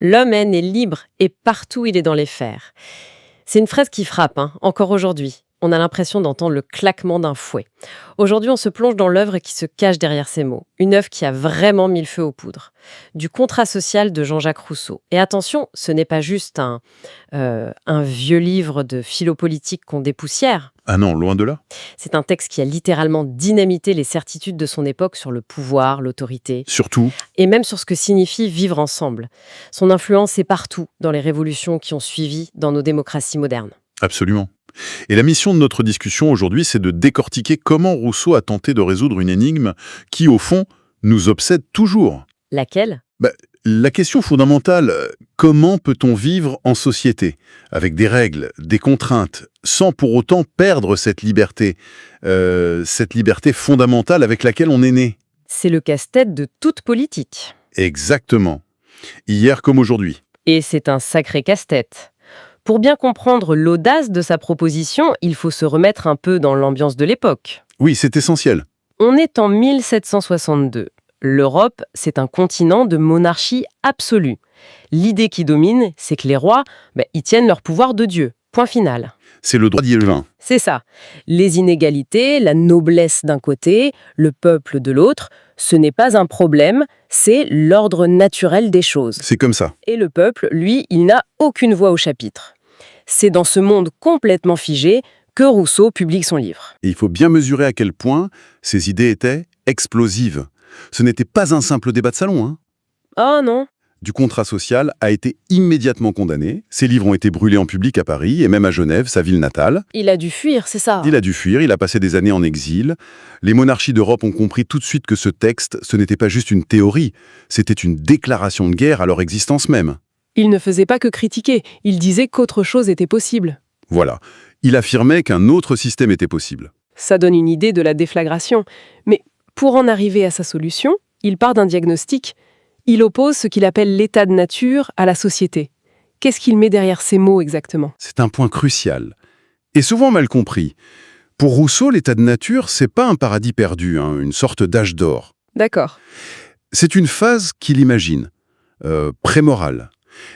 L'homme est né libre et partout il est dans les fers. C'est une phrase qui frappe, encore aujourd'hui. On a l'impression d'entendre le claquement d'un fouet. Aujourd'hui, on se plonge dans l'œuvre qui se cache derrière ces mots. Une œuvre qui a vraiment mis le feu aux poudres. Du contrat social de Jean-Jacques Rousseau. Et attention, ce n'est pas juste un vieux livre de philo-politique qu'on dépoussière. Ah non, loin de là. C'est un texte qui a littéralement dynamité les certitudes de son époque sur le pouvoir, l'autorité, Surtout, et même sur ce que signifie vivre ensemble. Son influence est partout dans les révolutions qui ont suivi dans nos démocraties modernes. absolument. Et la mission de notre discussion aujourd'hui, c'est de décortiquer comment Rousseau a tenté de résoudre une énigme qui, au fond, nous obsède toujours. Laquelle ? La question fondamentale, comment peut-on vivre en société, avec des règles, des contraintes, sans pour autant perdre cette liberté fondamentale avec laquelle on est né? C'est le casse-tête de toute politique. Exactement. Hier comme aujourd'hui. Et c'est un sacré casse-tête. Pour bien comprendre l'audace de sa proposition, il faut se remettre un peu dans l'ambiance de l'époque. Oui, c'est essentiel. On est en 1762. L'Europe, c'est un continent de monarchie absolue. L'idée qui domine, c'est que les rois, ils tiennent leur pouvoir de Dieu. Point final. C'est le droit divin. C'est ça. Les inégalités, la noblesse d'un côté, le peuple de l'autre, ce n'est pas un problème, c'est l'ordre naturel des choses. C'est comme ça. Et le peuple, lui, il n'a aucune voix au chapitre. C'est dans ce monde complètement figé que Rousseau publie son livre. Et il faut bien mesurer à quel point ces idées étaient explosives. Ce n'était pas un simple débat de salon. Oh non. Du contrat social a été immédiatement condamné. Ses livres ont été brûlés en public à Paris et même à Genève, sa ville natale. Il a dû fuir, c'est ça. Il a dû fuir, il a passé des années en exil. Les monarchies d'Europe ont compris tout de suite que ce texte, ce n'était pas juste une théorie, c'était une déclaration de guerre à leur existence même. Il ne faisait pas que critiquer, il disait qu'autre chose était possible. Voilà. Il affirmait qu'un autre système était possible. Ça donne une idée de la déflagration. Mais pour en arriver à sa solution, il part d'un diagnostic. Il oppose ce qu'il appelle l'état de nature à la société. Qu'est-ce qu'il met derrière ces mots exactement ? C'est un point crucial. Et souvent mal compris. Pour Rousseau, l'état de nature, c'est pas un paradis perdu, une sorte d'âge d'or. D'accord. C'est une phase qu'il imagine, prémorale.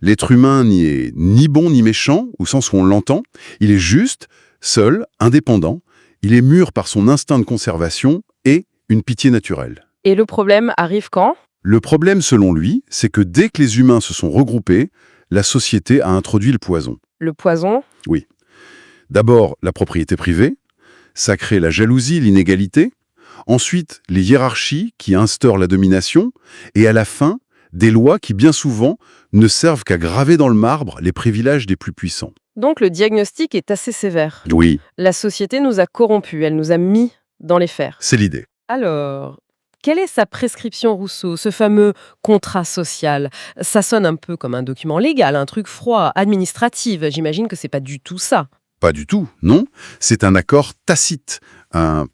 L'être humain n'y est ni bon ni méchant, au sens où on l'entend. Il est juste, seul, indépendant. Il est mûr par son instinct de conservation et une pitié naturelle. Et le problème arrive quand ? Le problème, selon lui, c'est que dès que les humains se sont regroupés, la société a introduit le poison. Le poison ? Oui. D'abord, la propriété privée. Ça crée la jalousie, l'inégalité. Ensuite, les hiérarchies qui instaurent la domination. Et à la fin, des lois qui, bien souvent, ne servent qu'à graver dans le marbre les privilèges des plus puissants. Donc le diagnostic est assez sévère. Oui, La société nous a corrompus, elle nous a mis dans les fers. c'est l'idée. Alors, quelle est sa prescription Rousseau, ce fameux contrat social ? Ça sonne un peu comme un document légal, un truc froid, administratif. J'imagine que c'est pas du tout ça. Pas du tout, non. C'est un accord tacite, un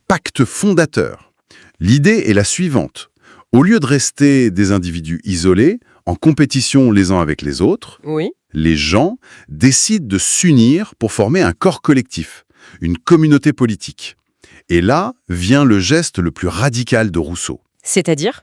pacte fondateur. L'idée est la suivante. Au lieu de rester des individus isolés, en compétition les uns avec les autres, Oui. les gens décident de s'unir pour former un corps collectif, une communauté politique. Et là vient le geste le plus radical de Rousseau. C'est-à-dire ?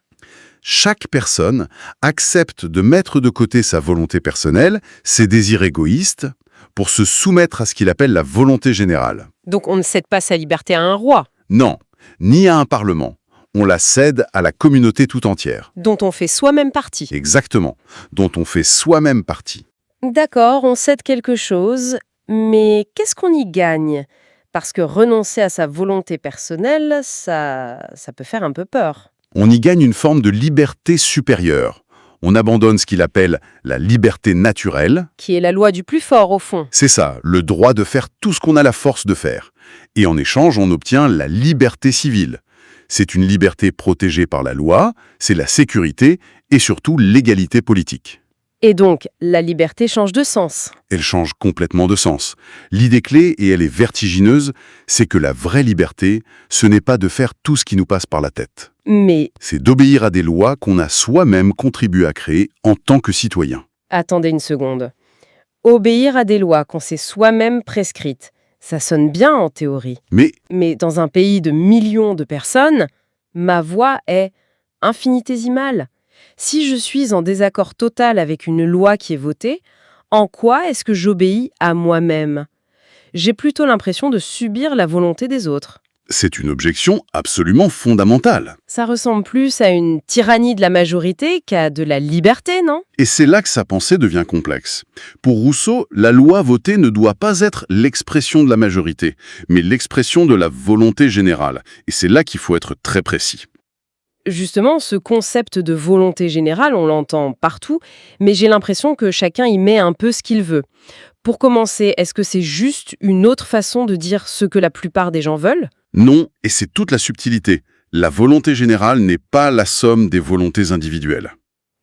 Chaque personne accepte de mettre de côté sa volonté personnelle, ses désirs égoïstes, pour se soumettre à ce qu'il appelle la volonté générale. Donc on ne cède pas sa liberté à un roi, Non, ni à un parlement. On la cède à la communauté tout entière. dont on fait soi-même partie. Exactement, dont on fait soi-même partie. D'accord, on cède quelque chose, mais qu'est-ce qu'on y gagne ? Parce que renoncer à sa volonté personnelle, ça peut faire un peu peur. On y gagne une forme de liberté supérieure. On abandonne ce qu'il appelle la liberté naturelle. Qui est la loi du plus fort, au fond. C'est ça, le droit de faire tout ce qu'on a la force de faire. Et en échange, on obtient la liberté civile. C'est une liberté protégée par la loi, c'est la sécurité et surtout l'égalité politique. Et donc, la liberté change de sens. Elle change complètement de sens. L'idée clé, et elle est vertigineuse, c'est que la vraie liberté, ce n'est pas de faire tout ce qui nous passe par la tête. Mais, C'est d'obéir à des lois qu'on a soi-même contribué à créer en tant que citoyen. attendez une seconde. Obéir à des lois qu'on s'est soi-même prescrites, ça sonne bien en théorie. Mais Mais dans un pays de millions de personnes, ma voix est infinitésimale. Si je suis en désaccord total avec une loi qui est votée, en quoi est-ce que j'obéis à moi-même? J'ai plutôt l'impression de subir la volonté des autres. C'est une objection absolument fondamentale. Ça ressemble plus à une tyrannie de la majorité qu'à de la liberté, non? Et c'est là que sa pensée devient complexe. Pour Rousseau, la loi votée ne doit pas être l'expression de la majorité, mais l'expression de la volonté générale. Et c'est là qu'il faut être très précis. Justement, ce concept de volonté générale, on l'entend partout, mais j'ai l'impression que chacun y met un peu ce qu'il veut. Pour commencer, est-ce que c'est juste une autre façon de dire ce que la plupart des gens veulent? Non, et c'est toute la subtilité. La volonté générale n'est pas la somme des volontés individuelles.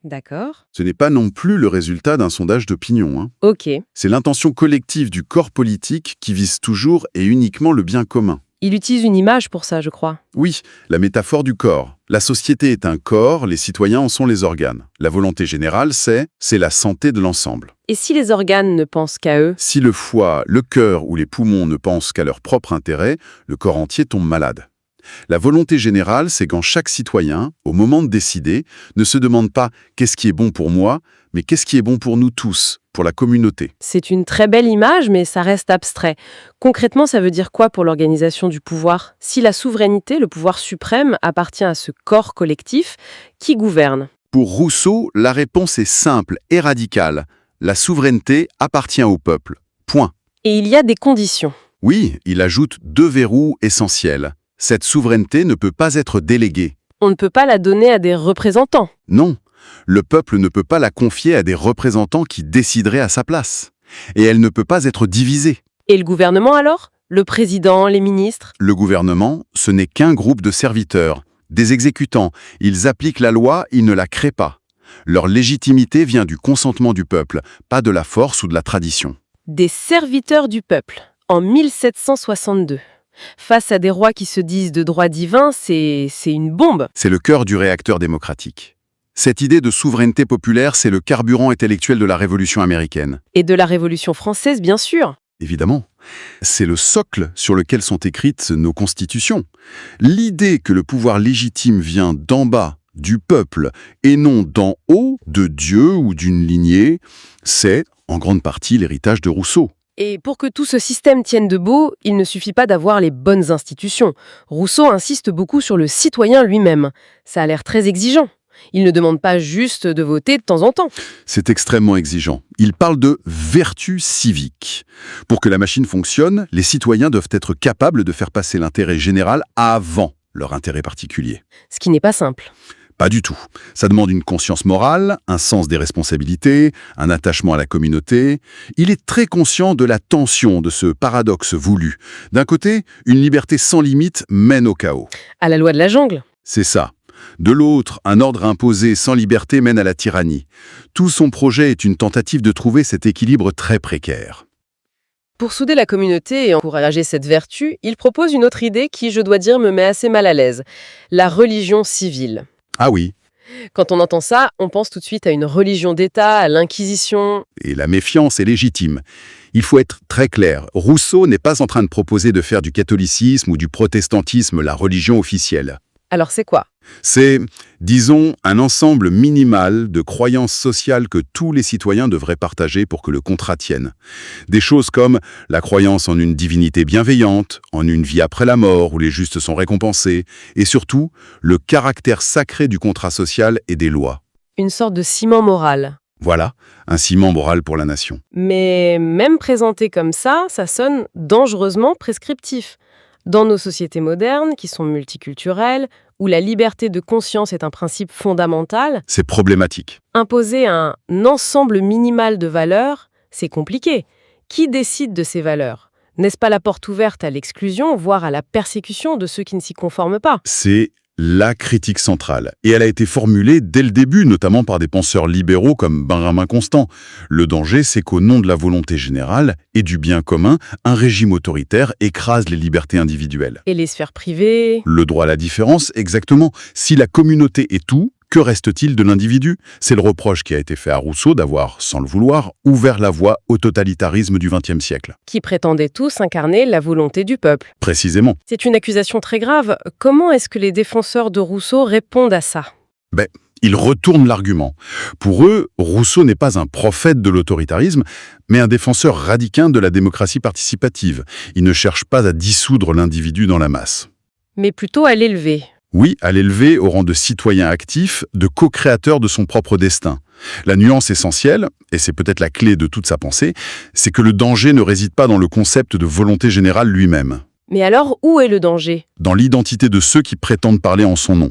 D'accord. Ce n'est pas non plus le résultat d'un sondage d'opinion, hein. Ok. C'est l'intention collective du corps politique qui vise toujours et uniquement le bien commun. Il utilise une image pour ça, je crois. Oui, la métaphore du corps. La société est un corps, les citoyens en sont les organes. La volonté générale, c'est la santé de l'ensemble. Et si les organes ne pensent qu'à eux? Si le foie, le cœur ou les poumons ne pensent qu'à leur propre intérêt, le corps entier tombe malade. La volonté générale, c'est quand chaque citoyen, au moment de décider, ne se demande pas « qu'est-ce qui est bon pour moi ?», mais « qu'est-ce qui est bon pour nous tous, pour la communauté ?» C'est une très belle image, mais ça reste abstrait. Concrètement, ça veut dire quoi pour l'organisation du pouvoir? Si la souveraineté, le pouvoir suprême, appartient à ce corps collectif, qui gouverne? Pour Rousseau, la réponse est simple et radicale. La souveraineté appartient au peuple. Point. Et il y a des conditions. Oui, il ajoute 2 verrous essentiels. Cette souveraineté ne peut pas être déléguée. On ne peut pas la donner à des représentants. Non, le peuple ne peut pas la confier à des représentants qui décideraient à sa place. Et elle ne peut pas être divisée. Et le gouvernement alors? Le président, les ministres? Le gouvernement, ce n'est qu'un groupe de serviteurs, des exécutants. Ils appliquent la loi, ils ne la créent pas. Leur légitimité vient du consentement du peuple, pas de la force ou de la tradition. Des serviteurs du peuple, en 1762. Face à des rois qui se disent de droit divin, c'est une bombe. C'est le cœur du réacteur démocratique. Cette idée de souveraineté populaire, c'est le carburant intellectuel de la Révolution américaine. Et de la Révolution française, bien sûr. Évidemment. C'est le socle sur lequel sont écrites nos constitutions. L'idée que le pouvoir légitime vient d'en bas, du peuple, et non d'en haut, de Dieu ou d'une lignée, c'est, en grande partie, l'héritage de Rousseau. Et pour que tout ce système tienne debout, il ne suffit pas d'avoir les bonnes institutions. Rousseau insiste beaucoup sur le citoyen lui-même. Ça a l'air très exigeant. Il ne demande pas juste de voter de temps en temps. C'est extrêmement exigeant. Il parle de vertu civique. Pour que la machine fonctionne, les citoyens doivent être capables de faire passer l'intérêt général avant leur intérêt particulier. Ce qui n'est pas simple. Pas du tout. Ça demande une conscience morale, un sens des responsabilités, un attachement à la communauté. Il est très conscient de la tension de ce paradoxe voulu. D'un côté, une liberté sans limite mène au chaos. À la loi de la jungle. C'est ça. De l'autre, un ordre imposé sans liberté mène à la tyrannie. Tout son projet est une tentative de trouver cet équilibre très précaire. Pour souder la communauté et encourager cette vertu, il propose une autre idée qui, je dois dire, me met assez mal à l'aise. La religion civile. Ah oui, Quand on entend ça, on pense tout de suite à une religion d'État, à l'Inquisition. et la méfiance est légitime. Il faut être très clair, Rousseau n'est pas en train de proposer de faire du catholicisme ou du protestantisme la religion officielle. Alors c'est quoi? C'est, disons, un ensemble minimal de croyances sociales que tous les citoyens devraient partager pour que le contrat tienne. Des choses comme la croyance en une divinité bienveillante, en une vie après la mort où les justes sont récompensés, et surtout, le caractère sacré du contrat social et des lois. Une sorte de ciment moral. Voilà, un ciment moral pour la nation. Mais même présenté comme ça sonne dangereusement prescriptif. Dans nos sociétés modernes, qui sont multiculturelles, où la liberté de conscience est un principe fondamental, C'est problématique. imposer un ensemble minimal de valeurs, c'est compliqué. Qui décide de ces valeurs? N'est-ce pas la porte ouverte à l'exclusion, voire à la persécution de ceux qui ne s'y conforment pas? C'est la critique centrale. Et elle a été formulée dès le début, notamment par des penseurs libéraux comme Benjamin Constant. Le danger, c'est qu'au nom de la volonté générale et du bien commun, un régime autoritaire écrase les libertés individuelles. Et les sphères privées? Le droit à la différence, exactement. Si la communauté est tout, que reste-t-il de l'individu? C'est le reproche qui a été fait à Rousseau d'avoir, sans le vouloir, ouvert la voie au totalitarisme du XXe siècle. Qui prétendaient tous incarner la volonté du peuple. Précisément. C'est une accusation très grave. Comment est-ce que les défenseurs de Rousseau répondent à ça? Ils retournent l'argument. Pour eux, Rousseau n'est pas un prophète de l'autoritarisme, mais un défenseur radical de la démocratie participative. Il ne cherche pas à dissoudre l'individu dans la masse. Mais plutôt à l'élever. Oui, à l'élever au rang de citoyen actif, de co-créateur de son propre destin. La nuance essentielle, et c'est peut-être la clé de toute sa pensée, c'est que le danger ne réside pas dans le concept de volonté générale lui-même, Mais alors, où est le danger? dans l'identité de ceux qui prétendent parler en son nom.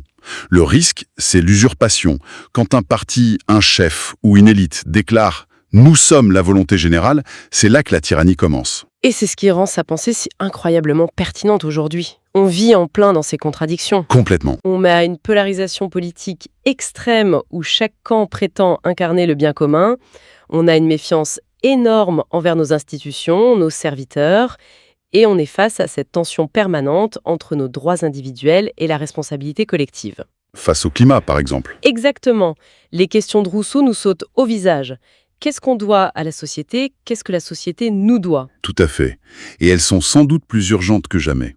Le risque, c'est l'usurpation. Quand un parti, un chef ou une élite déclare « Nous sommes la volonté générale », c'est là que la tyrannie commence. Et c'est ce qui rend sa pensée si incroyablement pertinente aujourd'hui. On vit en plein dans ces contradictions. Complètement. On met à une polarisation politique extrême où chaque camp prétend incarner le bien commun. On a une méfiance énorme envers nos institutions, nos serviteurs, et on est face à cette tension permanente entre nos droits individuels et la responsabilité collective. Face au climat, par exemple. Exactement. Les questions de Rousseau nous sautent au visage. Qu'est-ce qu'on doit à la société? Qu'est-ce que la société nous doit? Tout à fait. Et elles sont sans doute plus urgentes que jamais.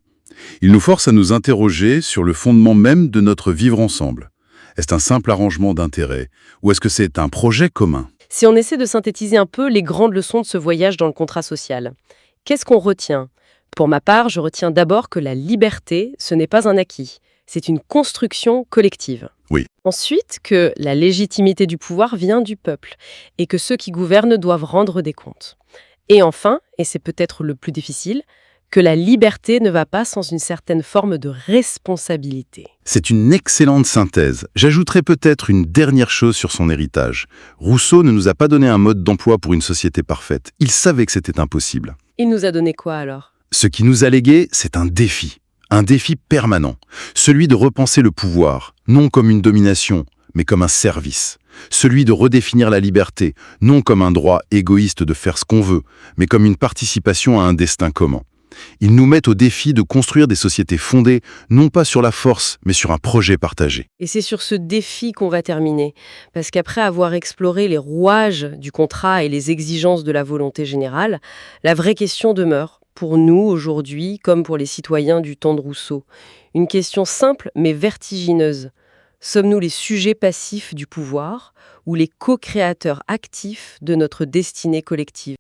Il nous force à nous interroger sur le fondement même de notre vivre ensemble. Est-ce un simple arrangement d'intérêts ou est-ce que c'est un projet commun? Si on essaie de synthétiser un peu les grandes leçons de ce voyage dans le contrat social, qu'est-ce qu'on retient? Pour ma part, je retiens d'abord que la liberté, ce n'est pas un acquis. C'est une construction collective. Oui. Ensuite, que la légitimité du pouvoir vient du peuple et que ceux qui gouvernent doivent rendre des comptes. Et enfin, et c'est peut-être le plus difficile, que la liberté ne va pas sans une certaine forme de responsabilité. C'est une excellente synthèse. J'ajouterai peut-être une dernière chose sur son héritage. Rousseau ne nous a pas donné un mode d'emploi pour une société parfaite. Il savait que c'était impossible. Il nous a donné quoi alors? Ce qui nous a légué, c'est un défi permanent, celui de repenser le pouvoir, non comme une domination, mais comme un service, celui de redéfinir la liberté, non comme un droit égoïste de faire ce qu'on veut, mais comme une participation à un destin commun. Ils nous mettent au défi de construire des sociétés fondées, non pas sur la force, mais sur un projet partagé. Et c'est sur ce défi qu'on va terminer, parce qu'après avoir exploré les rouages du contrat et les exigences de la volonté générale, la vraie question demeure, pour nous aujourd'hui, comme pour les citoyens du temps de Rousseau. Une question simple mais vertigineuse. Sommes-nous les sujets passifs du pouvoir ou les co-créateurs actifs de notre destinée collective ?